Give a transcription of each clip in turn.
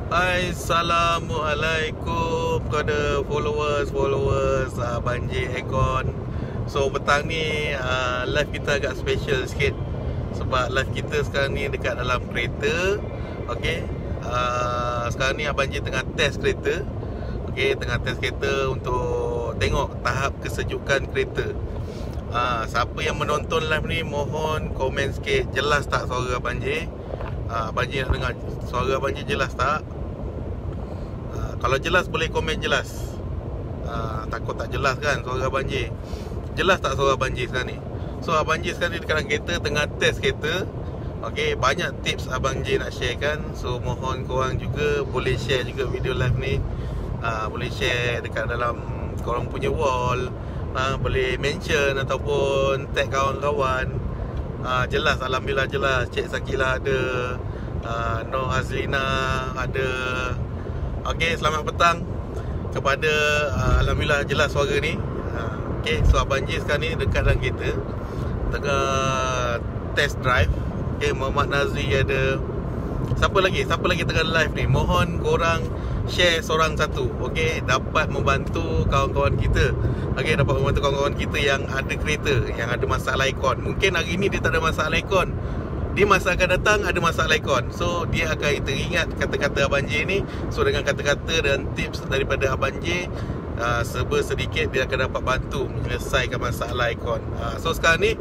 Assalamualaikum kepada followers Banjir Aircon. So petang ni live kita agak special sikit sebab live kita sekarang ni dekat dalam kereta. Okay, sekarang ni Abang J tengah test kereta. Okay, tengah test kereta untuk tengok tahap kesejukan kereta. Siapa yang menonton live ni mohon komen sikit, jelas tak suara Abang J? Abang J nak dengar suara Abang J jelas tak? Kalau jelas boleh komen jelas. Takut tak jelas kan suara Abang J. Jelas tak suara Abang J sekarang ni? So Abang J sekarang ni dekat dalam kereta tengah test kereta. Okay, banyak tips Abang J nak share kan. So mohon korang juga boleh share juga video live ni. Boleh share dekat dalam korang punya wall. Boleh mention ataupun tag kawan-kawan. Jelas, Alhamdulillah jelas. Cik Sakila ada, Noh Azlina ada. Okay, selamat petang kepada Alhamdulillah jelas suara ni. Okay, so Abang J sekarang ni dekat dalam kereta tengah test drive. Okay, Muhammad Nazri ada. Siapa lagi tengah live ni? Mohon korang share seorang satu. Okay, dapat membantu kawan-kawan kita. Okay, dapat membantu kawan-kawan kita yang ada kereta, yang ada masalah aircon. Mungkin hari ni dia tak ada masalah aircon, di masa akan datang ada masalah aircon. So dia akan teringat kata-kata Abang J ni. So dengan kata-kata dan tips daripada Abang J, serba sedikit dia akan dapat bantu menyelesaikan masalah aircon. So sekarang ni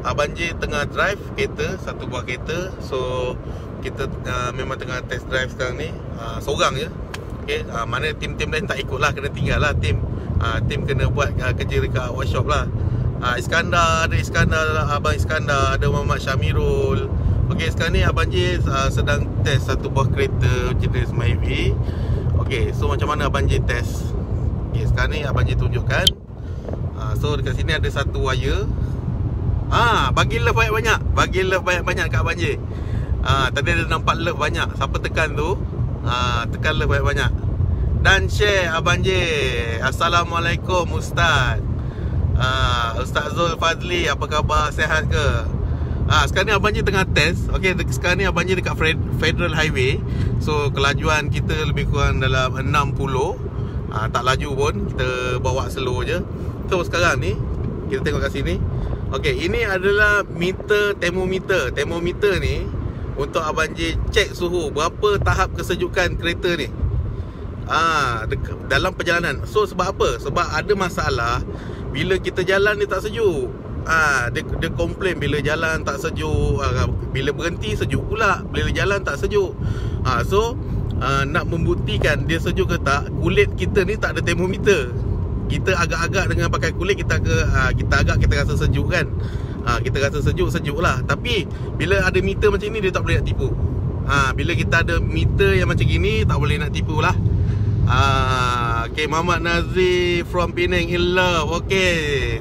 Abang J tengah drive kereta, satu buah kereta. So kita memang tengah test drive sekarang ni, seorang je. Okay, mana tim-tim lain tak ikut lah, kena tinggal lah tim. Tim kena buat kerja dekat workshop lah. Iskandar, ada Iskandar, Abang Iskandar, ada Muhammad Syamirul. Okey, sekarang ni Abang J sedang test satu buah kereta jenis Myvi. Okey, so macam mana Abang J test? Okey, sekarang ni Abang J tunjukkan. So dekat sini ada satu wire. Bagi love banyak-banyak. Bagi love banyak-banyak kat Abang J. Tadi ada nampak love banyak. Siapa tekan tu? Tekan love banyak-banyak. Dan share Abang J. Assalamualaikum Ustaz. Ustaz Zul Fadli, apa khabar? Sihat ke? Sekarang ni Abang J tengah test. Okay, sekarang ni Abang J dekat Federal Highway. So kelajuan kita lebih kurang dalam 60. Tak laju pun, kita bawa slow je. So sekarang ni kita tengok kat sini. Okay, ini adalah meter, termometer. Termometer ni untuk Abang J cek suhu, berapa tahap kesejukan kereta ni dalam perjalanan. So sebab apa? Sebab ada masalah bila kita jalan dia tak sejuk. Dia komplain bila jalan tak sejuk, bila berhenti sejuk pula, bila jalan tak sejuk. So nak membuktikan dia sejuk ke tak, kulit kita ni tak ada termometer. Kita agak-agak dengan pakai kulit, kita rasa sejuk kan. Kita rasa sejuk lah. Tapi bila ada meter macam ni, dia tak boleh nak tipu. Bila kita ada meter yang macam gini, tak boleh nak tipu lah. Okay, Muhammad Nazri from Penang in love. Okay,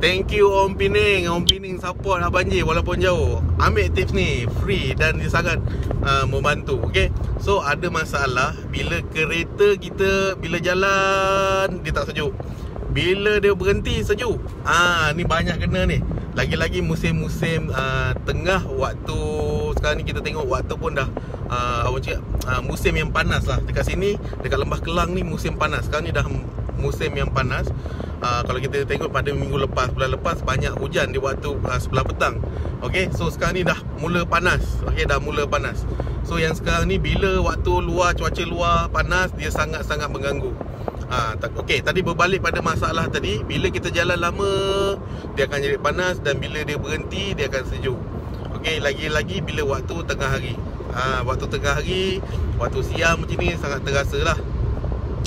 thank you Om Penang. Om Penang support Abang J walaupun jauh. Ambil tips ni free dan dia sangat membantu. Okay, so ada masalah bila kereta kita, bila jalan dia tak sejuk, bila dia berhenti sejuk. Ni banyak kena ni. Lagi-lagi musim-musim tengah waktu. Sekarang ni kita tengok waktu pun dah musim yang panas lah. Dekat sini, dekat Lembah Kelang ni musim panas. Sekarang ni dah musim yang panas. Kalau kita tengok pada minggu lepas, bulan lepas, banyak hujan di waktu sebelah petang. Okay, so sekarang ni dah mula panas. Okay, dah mula panas. So yang sekarang ni bila waktu luar, cuaca luar panas, dia sangat-sangat mengganggu. Okay, tadi berbalik pada masalah tadi. Bila kita jalan lama, dia akan jadi panas. Dan bila dia berhenti, dia akan sejuk. Okay, lagi-lagi bila waktu tengah hari. Waktu tengah hari, waktu siang macam ni sangat terasa lah.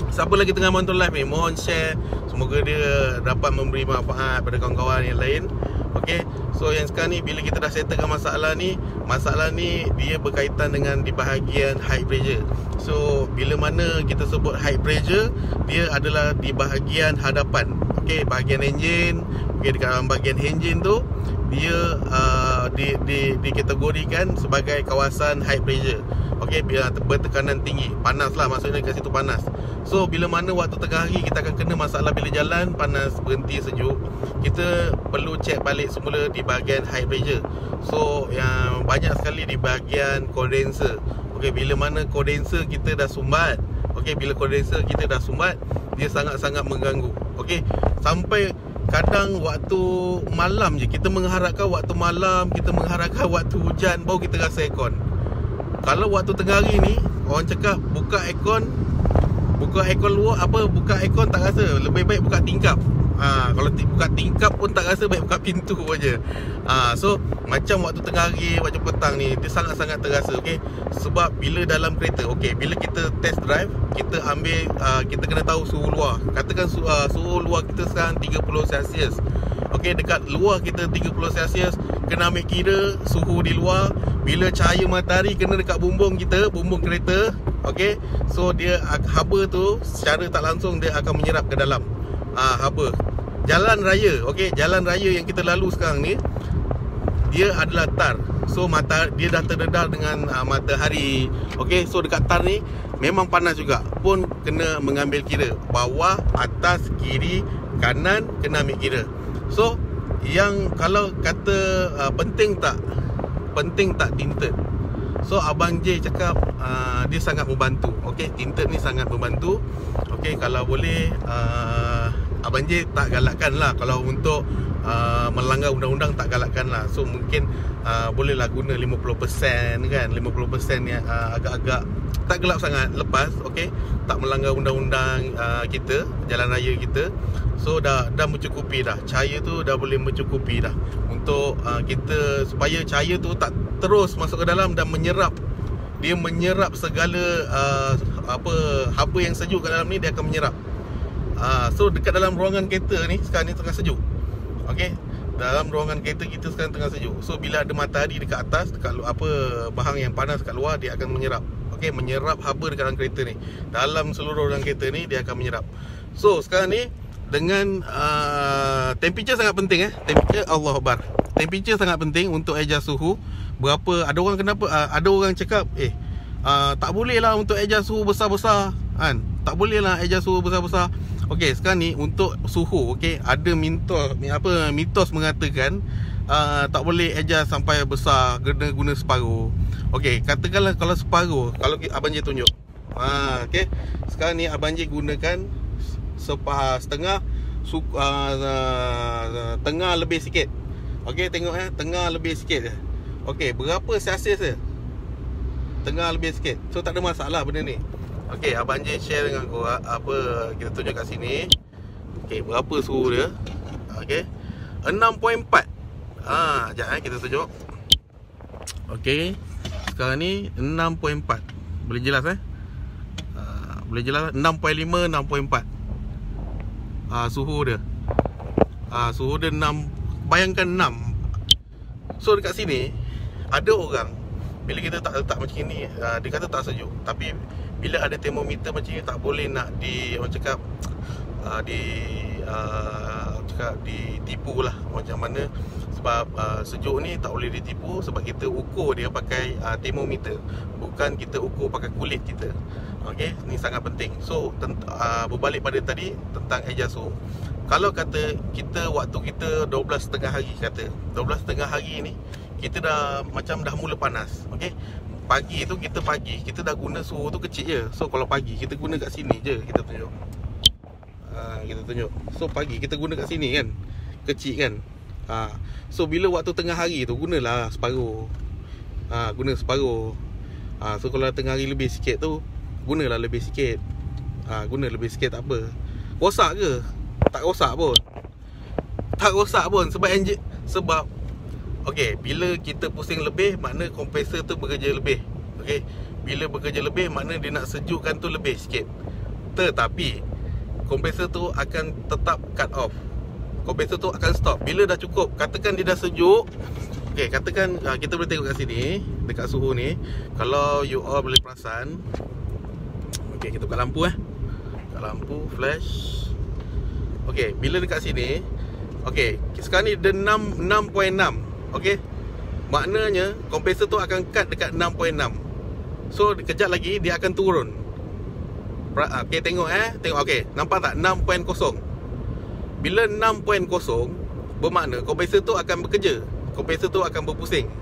Siapa lagi tengah menonton live ni, mohon share. Semoga dia dapat memberi manfaat pada kawan-kawan yang lain. Okay, so yang sekarang ni bila kita dah settlekan masalah ni dia berkaitan dengan di bahagian high pressure. So bila mana kita sebut high pressure, dia adalah di bahagian hadapan. Okay, bahagian enjin. Okay, dekat dalam bahagian enjin tu dia dikategorikan sebagai kawasan high pressure. Okay, bertekanan tinggi, panas lah, maksudnya kat situ panas. So bila mana waktu tengah hari kita akan kena masalah bila jalan panas, berhenti sejuk, kita perlu cek balik semula di bahagian high pressure. So yang banyak sekali di bahagian condenser. Okey, bila mana kondenser kita dah sumbat. Okey, bila kondenser kita dah sumbat, dia sangat-sangat mengganggu. Okey, sampai kadang waktu malam je, kita mengharapkan waktu malam, kita mengharapkan waktu hujan baru kita rasa aircon. Kalau waktu tengah hari ni, orang cakap buka aircon luar, buka aircon tak rasa. Lebih baik buka tingkap. Kalau buka tingkap pun tak rasa, baik buka pintu aja. So macam waktu tengah hari, macam petang ni, dia sangat-sangat terasa. Okey, sebab bila dalam kereta, okey, bila kita test drive, kita ambil kita kena tahu suhu luar. Katakan suhu luar kita sekarang 30 Celsius. Okey, dekat luar kita 30 Celsius, kena ambil kira suhu di luar. Bila cahaya matahari kena dekat bumbung kita, bumbung kereta, okey, so dia haba tu secara tak langsung dia akan menyerap ke dalam haba. Jalan raya, okey, jalan raya yang kita lalu sekarang ni, dia adalah tar. So dia dah terdedar dengan matahari. Okey, so dekat tar ni memang panas juga. Pun kena mengambil kira. Bawah, atas, kiri, kanan kena ambil kira. So yang kalau kata penting tak tinted. So Abang J cakap dia sangat membantu. Okey, tinted ni sangat membantu. Okey, kalau boleh Abang J tak galakkan lah. Kalau untuk melanggar undang-undang tak galakkan lah. So mungkin bolehlah guna 50% kan. 50% yang agak-agak tak gelap sangat, lepas. Okey, tak melanggar undang-undang kita, jalan raya kita. So dah mencukupi dah. Cahaya tu dah boleh mencukupi dah untuk kita, supaya cahaya tu tak terus masuk ke dalam dan menyerap. Dia menyerap segala haba yang sejuk kat dalam ni, dia akan menyerap. So dekat dalam ruangan kereta ni sekarang ni tengah sejuk. Okey, dalam ruangan kereta kita sekarang tengah sejuk. So bila ada matahari dekat atas, dekat bahang yang panas kat luar, dia akan menyerap. Okey, menyerap haba dekat dalam kereta ni. Dalam seluruh dalam kereta ni dia akan menyerap. So sekarang ni dengan temperature sangat penting temperature, Allah Akbar. Temperature sangat penting untuk adjust suhu. Berapa, ada orang cakap tak boleh lah untuk adjust suhu besar-besar kan. Tak boleh lah adjust suhu besar-besar. Okey, sekarang ni untuk suhu, okey, ada mitos mengatakan tak boleh adjust sampai besar, guna separuh. Okey, katakanlah kalau separuh, kalau Abang J tunjuk. Okey, sekarang ni Abang J gunakan setengah, tengah lebih sikit. Okey, tengok tengah lebih sikit je. Okey, berapa Celsius dia? Tengah lebih sikit. So tak ada masalah benda ni. Okey, Abang J share dengan korang kita tunjuk kat sini. Okey, berapa suhu dia? Okey, 6.4. Sekejap kita tunjuk. Okey, sekarang ni 6.4. Boleh jelas boleh jelas 6.5, 6.4. Suhu dia. Suhu dia 6. Bayangkan 6. So dekat sini ada orang, bila kita tak letak macam ni, dia kata tak sejuk. Tapi bila ada termometer macam ni, tak boleh nak ditipu lah macam mana. Sebab sejuk ni tak boleh ditipu, sebab kita ukur dia pakai termometer, bukan kita ukur pakai kulit kita. Okey, ni sangat penting. So berbalik pada tadi tentang adjust suhu. Kalau kata kita waktu kita 12.30 hari, kata 12.30 hari ni kita dah mula panas. Okey, pagi tu kita dah guna suhu tu kecil je. So kalau pagi kita guna kat sini je, kita tunjuk. Kita tunjuk. So pagi kita guna kat sini kan, kecil kan. So bila waktu tengah hari tu gunalah separuh. Guna separuh. So kalau tengah hari lebih sikit tu, gunalah lebih sikit. Guna lebih sikit, tak apa. Rosak ke? Tak rosak pun. Tak rosak pun. Sebab okey, bila kita pusing lebih, makna kompresor tu bekerja lebih. Okey, bila bekerja lebih, makna dia nak sejukkan tu lebih sikit. Tetapi kompresor tu akan tetap cut off. Kompresor tu akan stop bila dah cukup. Katakan dia dah sejuk. Okey, katakan kita boleh tengok kat sini, dekat suhu ni. Kalau you all boleh perasan. Okey, kita buka lampu buka lampu, flash. Okey, bila dekat sini, okey, sekarang ni dia 6.6. Okey, maknanya kompresor tu akan cut dekat 6.6. So kejap lagi dia akan turun. Okey, tengok tengok. Okey, nampak tak 6.0. Bila 6.0, bermakna kompresor tu akan bekerja. Kompresor tu akan berpusing.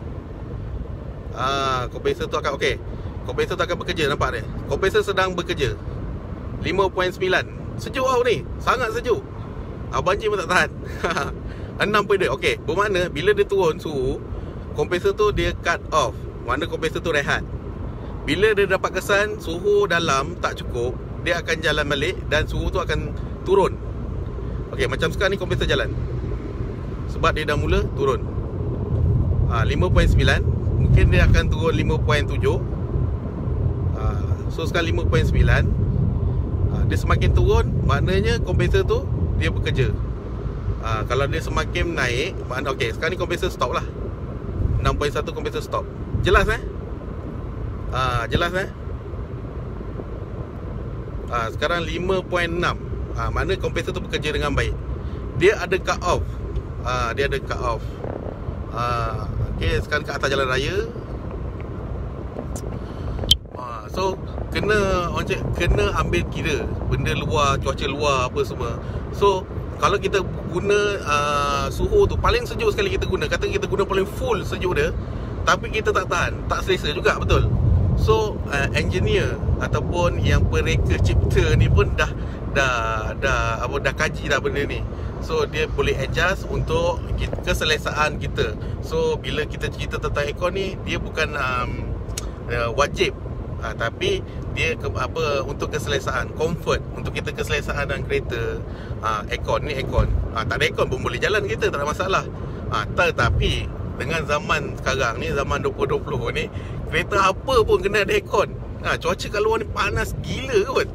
Kompresor tu akan, okey, kompresor tak akan bekerja. Nampak dia? Kompresor sedang bekerja 5.9. Sejuk tau ni, sangat sejuk. Abang Jim pun tak tahan. 6.2. Okey, bermakna bila dia turun suhu, kompresor tu dia cut off. Mana kompresor tu rehat. Bila dia dapat kesan suhu dalam tak cukup, dia akan jalan balik dan suhu tu akan turun. Okey, macam sekarang ni kompresor jalan. Sebab dia dah mula turun 5.9. Mungkin dia akan turun 5.7. So sekarang 5.9. Dia semakin turun, maknanya kompresor tu dia bekerja. Kalau dia semakin naik, makna okey, sekarang ni kompresor stop lah. 6.1 kompresor stop. Jelas jelas sekarang 5.6. Mana kompresor tu bekerja dengan baik. Dia ada cut off. Dia ada cut off. Okey, sekarang kat atas jalan raya. So kena ambil kira benda luar, cuaca luar apa semua. So kalau kita guna suhu tu paling sejuk sekali kita guna, kata kita guna paling full sejuk dia, tapi kita tak tahan, tak selesa juga, betul. So engineer ataupun yang pereka cipta ni pun dah kaji dah benda ni. So dia boleh adjust untuk keselesaan kita. So bila kita cerita tentang aircon ni, dia bukan wajib, tapi dia untuk keselesaan, comfort untuk kita, keselesaan dalam kereta. Aircon ni aircon. Tak ada aircon pun boleh jalan kereta, tak ada masalah. Tetapi dengan zaman sekarang ni, zaman 2020 ni, kereta apa pun kena ada aircon. Cuaca kat luar ni panas gila kot.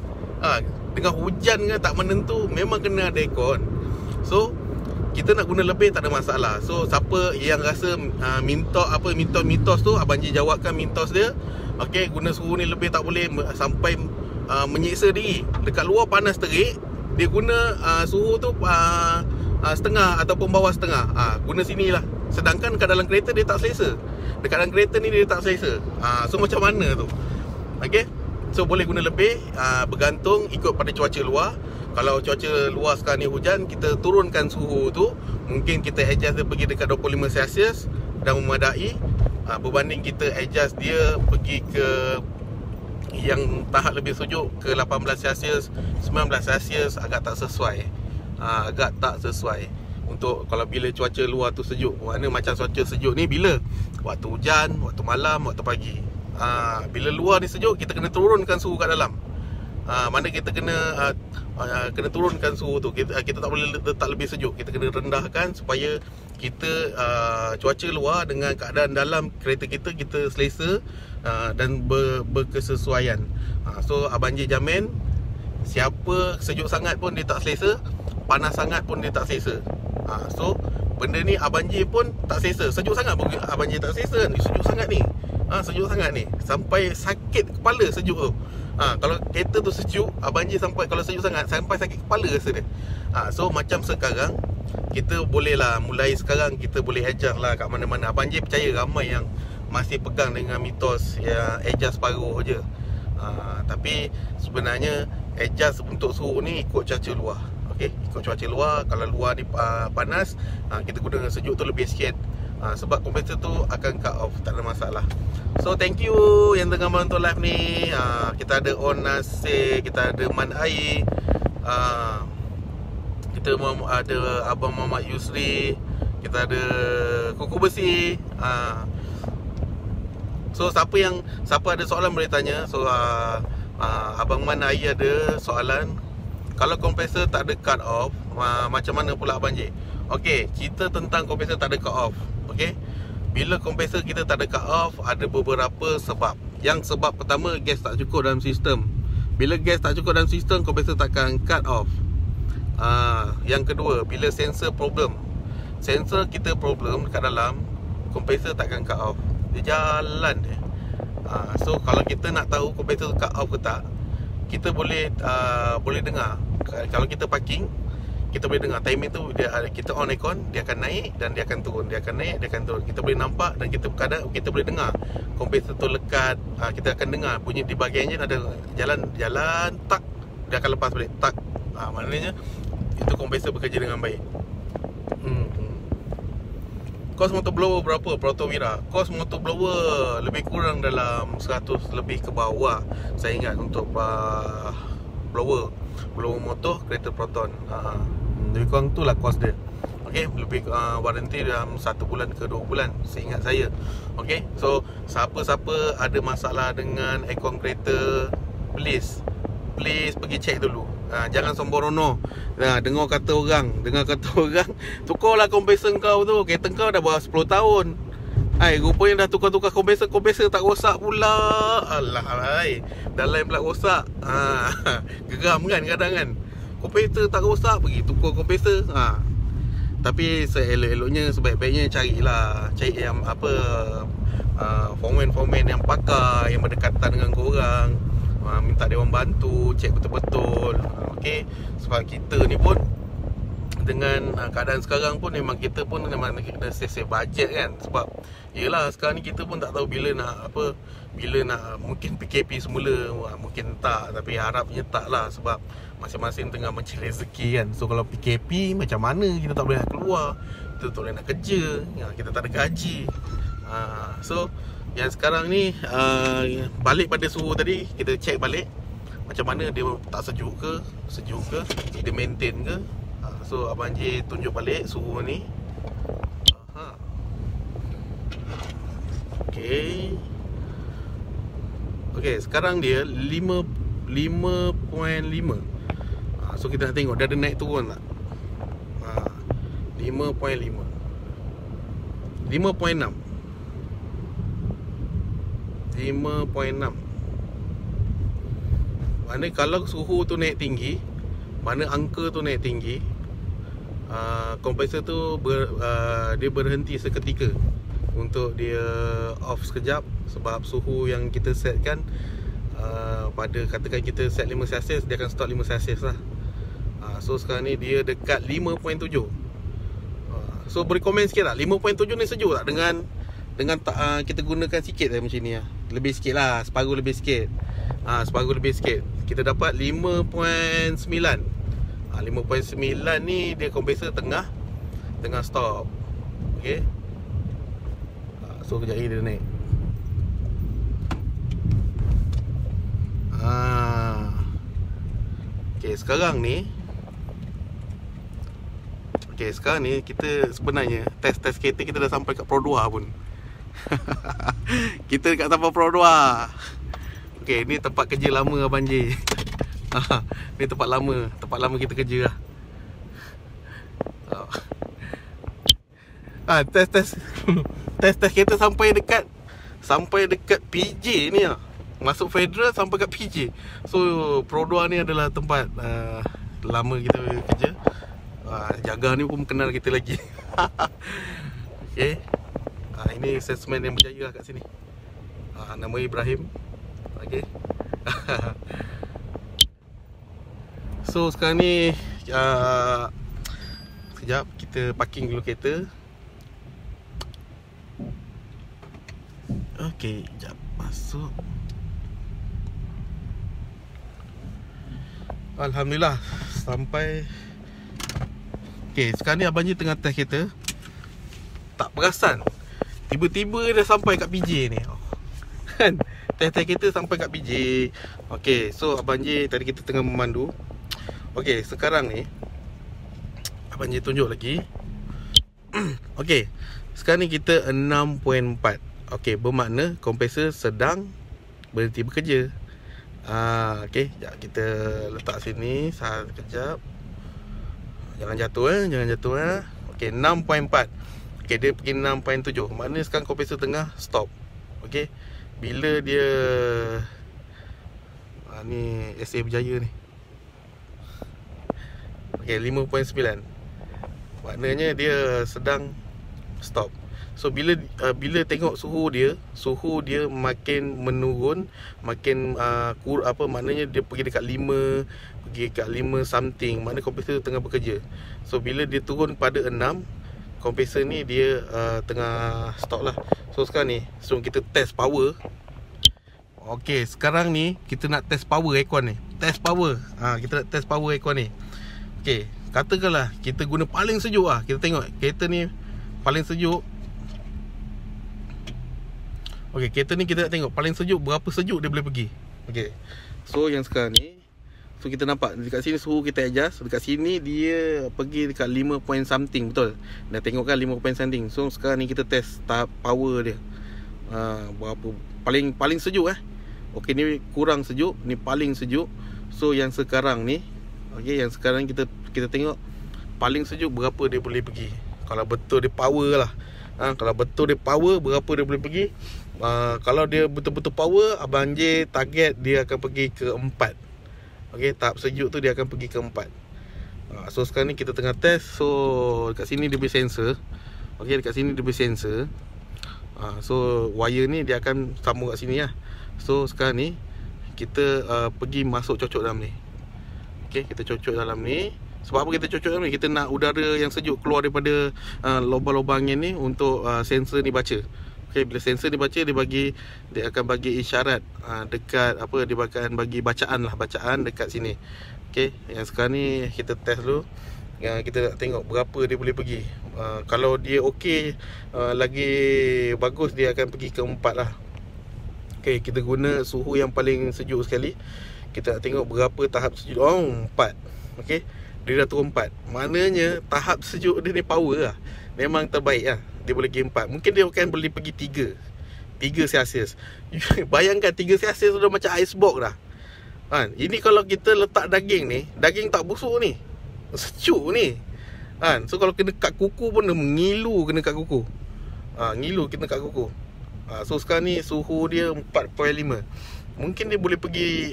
Dengan hujan ke tak menentu, memang kena ada aircon. So kita nak guna lebih tak ada masalah. So siapa yang rasa mitos tu, Abang Ji jawabkan mitos dia. Okey, guna suhu ni lebih tak boleh, sampai menyiksa diri. Dekat luar panas terik, dia guna suhu tu setengah ataupun bawah setengah. Guna sini lah. Sedangkan kat dalam kereta dia tak selesa. Dekat dalam kereta ni dia tak selesa. So macam mana tu? Okey, so boleh guna lebih, bergantung ikut pada cuaca luar. Kalau cuaca luar sekarang ni hujan, kita turunkan suhu tu. Mungkin kita adjust dia pergi dekat 25 Celsius dah memadai, berbanding kita adjust dia pergi ke yang tahap lebih sejuk ke 18 Celsius, 19 Celsius, agak tak sesuai. Untuk kalau bila cuaca luar tu sejuk. Mana macam cuaca sejuk ni bila? Waktu hujan, waktu malam, waktu pagi. Bila luar ni sejuk, kita kena turunkan suhu kat dalam. Mana kita kena turunkan suhu tu. Kita tak boleh letak lebih sejuk. Kita kena rendahkan supaya kita cuaca luar dengan keadaan dalam kereta kita selesa dan berkesesuaian. So Abang Ji jamin, siapa sejuk sangat pun dia tak selesa, panas sangat pun dia tak selesa. So benda ni Abang Ji pun tak selesa. Sejuk sangat pun Abang Ji tak selesa. Sejuk sangat ni, sejuk sangat ni, sampai sakit kepala sejuk tu. Kalau kereta tu sejuk, Abang Ji sampai, kalau sejuk sangat, sampai sakit kepala rasa dia. So macam sekarang, kita boleh lah, mulai sekarang kita boleh adjust lah kat mana-mana. Abang Ji percaya ramai yang masih pegang dengan mitos yang adjust paruh je. Tapi sebenarnya adjust untuk suhu ni ikut cuaca luar. Okay, ikut cuaca luar. Kalau luar ni panas, kita guna sejuk tu lebih sikit. Sebab kompresor tu akan cut off, tak ada masalah. So thank you yang tengah menonton live ni. Kita ada On Nasir, kita ada Man Air, kita ada Abang Muhammad Yusri, kita ada Kuku Besi. So siapa ada soalan boleh tanya. So Abang Man Air ada soalan, kalau kompresor tak ada cut off, macam mana pula Abang J? Okey, cerita tentang kompresor tak ada cut off. Okey, bila kompresor kita tak ada cut off, ada beberapa sebab. Yang sebab pertama, gas tak cukup dalam sistem. Bila gas tak cukup dalam sistem, kompresor takkan cut off. Yang kedua, bila sensor problem. Sensor kita problem dekat dalam, kompresor takkan cut off. Dia jalan dia. So kalau kita nak tahu kompresor cut off ke tak, kita boleh dengar. Kalau kita parking, kita boleh dengar timing tu, kita on aircon, dia akan naik dan dia akan turun, dia akan naik, dia akan turun. Kita boleh nampak dan kita boleh dengar kompresor tu lekat. Kita akan dengar bunyi di bahagian enjin ada jalan tak, dia akan lepas balik tak. Maknanya itu kompresor bekerja dengan baik. Kos motor blower berapa Protowira? Kos motor blower lebih kurang dalam 100 lebih ke bawah, saya ingat, untuk blower motor kereta Proton. Lebih kurang tu lah kos dia. Okay, lebih warranty dalam 1 bulan ke 2 bulan, seingat saya. Okay, so siapa-siapa ada masalah dengan aircon kereta, please pergi check dulu. Jangan somborono. Dengar kata orang tukarlah kompresor kau tu, kereta kau dah bawah 10 tahun. Rupanya dah tukar kompresor tak rosak pula. Alah, dalam pula rosak. Geram kan kadang kan. Kompresor tak rosak, pergi tukar kompresor. Tapi seelok-eloknya, sebaik-baiknya cari yang foreman yang pakar, yang berdekatan dengan korang. Minta dia orang bantu, cek betul-betul. Okay, sebab kita ni pun dengan keadaan sekarang pun memang kita pun memang kena save budget kan. Sebab yelah, sekarang ni kita pun tak tahu bila nak mungkin PKP semula, mungkin tak, tapi harapnya tak lah. Sebab masing-masing tengah mencari rezeki kan. So kalau PKP macam mana, kita tak boleh nak keluar, kita tak boleh nak kerja, kita tak ada gaji. So yang sekarang ni balik pada suhu tadi, kita check balik macam mana dia, tak sejuk ke, dia maintain ke. So Abang J tunjuk balik suhu ni. Okay, sekarang dia 5.5. So kita nak tengok dia ada naik turun tak. 5.5, 5.6. Mana kalau suhu tu naik tinggi, mana angka tu naik tinggi, kompresor tu dia berhenti seketika untuk dia off sekejap. Sebab suhu yang kita setkan pada, katakan kita set 5°, dia akan stop 5°. lah. So sekarang ni dia dekat 5.7. So beri komen sikit lah, 5.7 ni sejuk tak dengan kita gunakan sikit macam ni lah. Lebih sikit lah, separuh lebih sikit. Kita dapat 5.9. 5.9 ni dia kompresor tengah stop. Okay. So kejap lagi dia naik. Okay, sekarang ni kita sebenarnya test kereta kita dah sampai kat Pro 2 pun. Kita dekat sampai Pro 2. Okay, ni tempat kerja lama Abang J. Ni tempat lama kita kerja lah. Test kereta sampai dekat PJ ni lah. Masuk Federal sampai kat PJ. So Pro 2 ni adalah tempat lama kita kerja. Jaga ni pun kenal kita lagi. Okay. Ini salesman yang berjaya lah kat sini. Nama Ibrahim. Okay. So sekarang ni sekejap kita parking dulu kereta. Okay, sekejap masuk. Alhamdulillah sampai. Okay, sekarang ni Abang J tengah test kereta. Tak perasan, tiba-tiba dah sampai kat PJ ni. Kan, test kereta sampai kat PJ. Okay, so Abang J tadi kita tengah memandu. Okay, sekarang ni Abang J tunjuk lagi. Okay, sekarang ni kita 6.4. Okay, bermakna kompresor sedang berhenti bekerja. Okay, sekejap kita letak sini. Sekejap, jangan jatuh. Okay, 6.4. Okay, dia pergi 6.7. Maknanya sekarang kompresor tengah stop. Okay, bila dia ni SA berjaya ni. Okay, 5.9. Maknanya dia sedang stop. So bila tengok suhu dia makin menurun, makin maknanya dia pergi dekat 5 something, maknanya kompresor tengah bekerja. So bila dia turun pada 6, kompresor ni dia tengah stop lah. So sekarang ni kita test power. Okay, sekarang ni kita nak test power aircon ni. Kita nak test power aircon ni. Okay, katakanlah kita guna paling sejuk lah. Kita tengok kereta ni paling sejuk Okey, kereta ni kita nak tengok paling sejuk, berapa sejuk dia boleh pergi. Okey. So yang sekarang ni, so kita nampak dekat sini suhu kita adjust. Dekat sini dia pergi dekat 5 point something, betul? Dah tengok kan 5 point something. So sekarang ni kita test tahap power dia. Berapa paling sejuk Okey, ni kurang sejuk, ni paling sejuk. So yang sekarang ni, okey, yang sekarang kita tengok paling sejuk berapa dia boleh pergi. Kalau betul dia power lah. Kalau betul dia power, berapa dia boleh pergi. Kalau dia betul-betul power, Abang J target dia akan pergi ke 4. Okey, tahap sejuk tu dia akan pergi ke 4. So sekarang ni kita tengah test. So dekat sini dia punya sensor. Okey, dekat sini dia punya sensor. So wire ni dia akan sambung kat sini lah. So sekarang ni kita pergi masuk cocok dalam ni. Okey, kita cocok dalam ni. Sebab apa kita cocok dalam ni? Kita nak udara yang sejuk keluar daripada lubang-lubang angin ni untuk sensor ni baca. Okey, bila sensor ni baca, dia akan bagi isyarat dekat apa, dia akan bagi bacaan dekat sini. Okey, yang sekarang ni kita test dulu. Kita nak tengok berapa dia boleh pergi. Kalau dia okey, lagi bagus, dia akan pergi ke 4 lah. Okey, kita guna suhu yang paling sejuk sekali. Kita nak tengok berapa tahap sejuk. 4. Okey, dia dah turun 4. Maknanya tahap sejuk dia ni power lah. Memang terbaik lah. Dia boleh pergi 4. Mungkin dia akan boleh pergi 3 Celsius. Bayangkan 3 Celsius sudah macam icebox dah. Ini kalau kita letak daging ni, daging tak busuk ni, sejuk ni. So kalau kena kat kuku pun dia mengilu kena kat kuku. Ngilu kena kat kuku. So sekarang ni suhu dia 4.5. Mungkin dia boleh pergi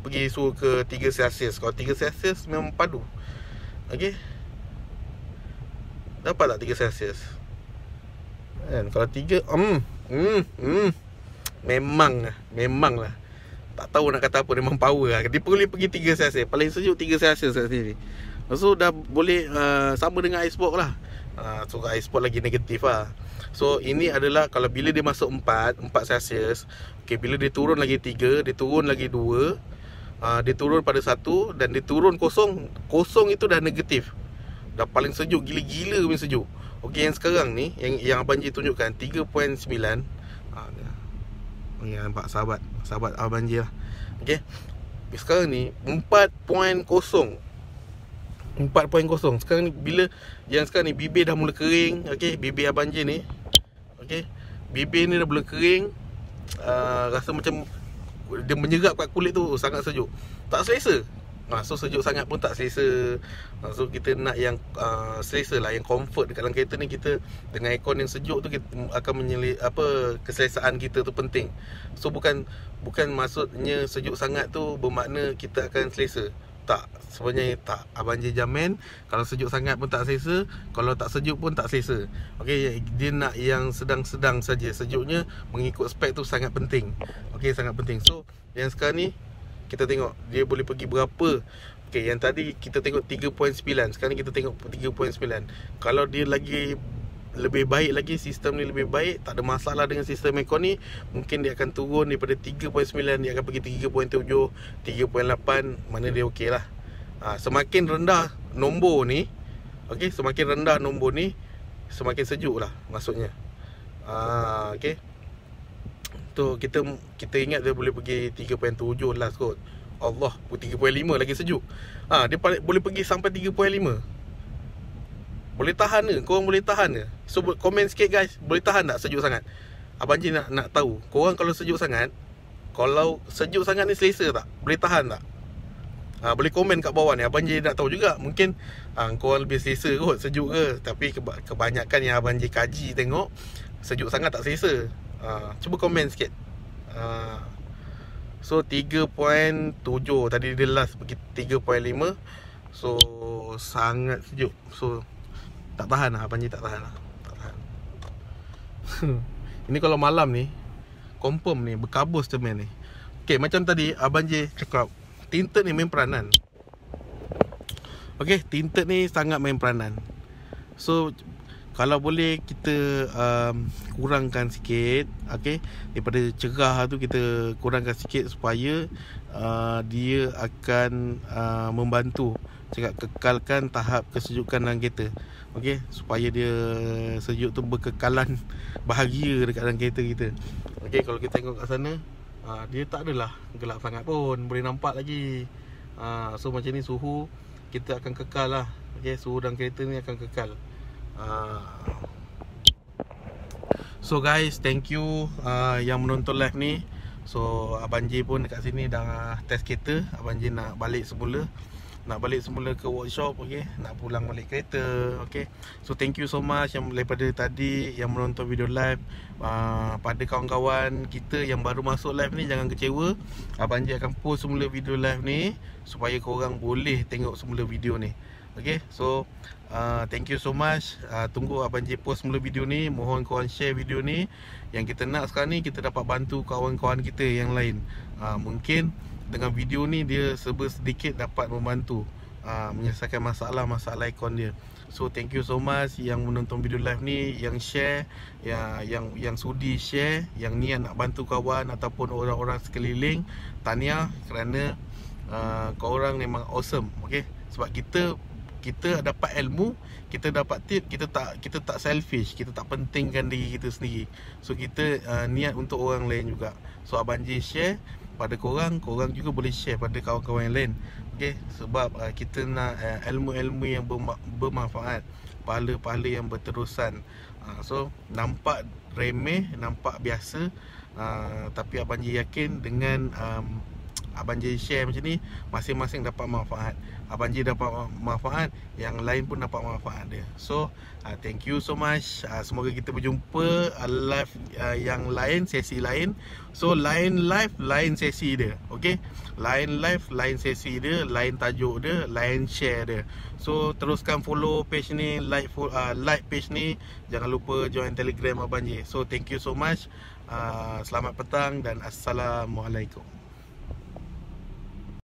pergi suhu ke 3 Celsius. Kalau 3 Celsius memang padu. Okey, dapat tak 3 Celsius? Kalau 3 Memang lah. Tak tahu nak kata apa, memang power lah. Dia boleh pergi 3 Celsius. Paling sejuk 3 Celsius kat sini. So dah boleh sama dengan icebox lah. So icebox lagi negatif lah. So ini adalah kalau bila dia masuk 4 Celsius. Okay, bila dia turun lagi 3, dia turun lagi 2, dia turun pada 1, dan dia turun kosong. Kosong itu dah negatif. Dah paling sejuk, gila-gila punya sejuk. Okay, yang sekarang ni, yang Abang J tunjukkan 3.9. Nampak sahabat Abang J lah. Okay, sekarang ni 4.0. Sekarang ni bila yang sekarang ni bibir dah mula kering. Okay, bibir Abang J ni, okay, bibir ni dah mula kering. Rasa macam dia menyerap kat kulit tu, sangat sejuk. Tak selesa. So sejuk sangat pun tak selesa. So kita nak yang selesa lah, yang comfort dekat dalam kereta ni. Kita dengan aircon yang sejuk tu, kita akan keselesaan kita tu penting. So bukan maksudnya sejuk sangat tu bermakna kita akan selesa. Tak, sebenarnya tak. Abang J jamin kalau sejuk sangat pun tak selesa, kalau tak sejuk pun tak selesa. Okey, dia nak yang sedang-sedang saja. Sejuknya mengikut spek tu sangat penting. Okey, sangat penting. So yang sekarang ni kita tengok dia boleh pergi berapa. Okey, yang tadi kita tengok 3.9, sekarang ni kita tengok 3.9. Kalau dia lagi lebih baik lagi, sistem ni lebih baik, tak ada masalah dengan sistem aircon ni, mungkin dia akan turun daripada 3.9, dia akan pergi 3.7, 3.8. Mana dia okey lah. Semakin rendah nombor ni, okey, semakin rendah nombor ni, semakin sejuk lah maksudnya. Okey, tu kita ingat dia boleh pergi 3.7 last kot. Allah, 3.5 lagi sejuk. Dia boleh pergi sampai 3.5. Boleh tahan ke? Korang boleh tahan ke? So komen sikit guys, boleh tahan tak sejuk sangat? Abang J nak tahu, korang kalau sejuk sangat ni selesa tak? Boleh tahan tak? Boleh komen kat bawah ni. Abang J nak tahu juga. Mungkin korang lebih selesa kot sejuk ke. Tapi kebanyakan yang Abang J kaji tengok, sejuk sangat tak selesa. Cuba komen sikit. So 3.7 tadi dia last pergi 3.5. So sangat sejuk. So tak tahan lah, Abang J tak tahan lah. Tak tahan. Ini kalau malam ni confirm ni berkabus cermin ni. Okay, macam tadi Abang J cakap, tinted ni main peranan. Okay, tinted ni sangat main peranan. So kalau boleh kita kurangkan sikit, okey, daripada cerah tu kita kurangkan sikit supaya dia akan membantu cakap kekalkan tahap kesejukan dalam kereta. Okey, supaya dia sejuk tu berkekalan bahagia dekat dalam kereta kita. Okey, kalau kita tengok kat sana, dia tak adalah gelap sangat pun, boleh nampak lagi. So macam ni suhu kita akan kekal lah. Okey, suhu dalam kereta ni akan kekal. So guys, thank you yang menonton live ni. So Abang J pun dekat sini dah test kereta. Abang J nak balik semula, ke workshop. Okay, nak pulang balik kereta. Okay, so thank you so much yang daripada tadi yang menonton video live. Pada kawan-kawan kita yang baru masuk live ni, jangan kecewa. Abang J akan post semula video live ni supaya korang boleh tengok semula video ni. Okay, so thank you so much. Tunggu Abang J post semula video ni. Mohon korang share video ni. Yang kita nak sekarang ni, kita dapat bantu kawan-kawan kita yang lain. Mungkin dengan video ni dia sedikit dapat membantu menyelesaikan masalah ikon dia. So thank you so much yang menonton video live ni, yang share, yang sudi share, yang niat nak bantu kawan ataupun orang-orang sekeliling. Tahniah kerana korang memang awesome. Okay, sebab kita dapat ilmu, kita dapat tip, kita tak selfish, kita tak pentingkan diri kita sendiri. So kita niat untuk orang lain juga. So Abang J share pada korang juga boleh share pada kawan-kawan yang lain. Okay, sebab kita nak ilmu-ilmu yang bermanfaat, pahala-pahala yang berterusan. So nampak remeh, nampak biasa, tapi Abang J yakin dengan Abang J share macam ni, masing-masing dapat manfaat. Abang J dapat manfaat, yang lain pun dapat manfaat dia. So thank you so much. Semoga kita berjumpa live yang lain, sesi lain. So lain live, lain sesi dia. Okay, lain live, lain sesi dia, lain tajuk dia, lain share dia. So teruskan follow page ni, like page ni. Jangan lupa join Telegram Abang J. So thank you so much. Selamat petang dan Assalamualaikum.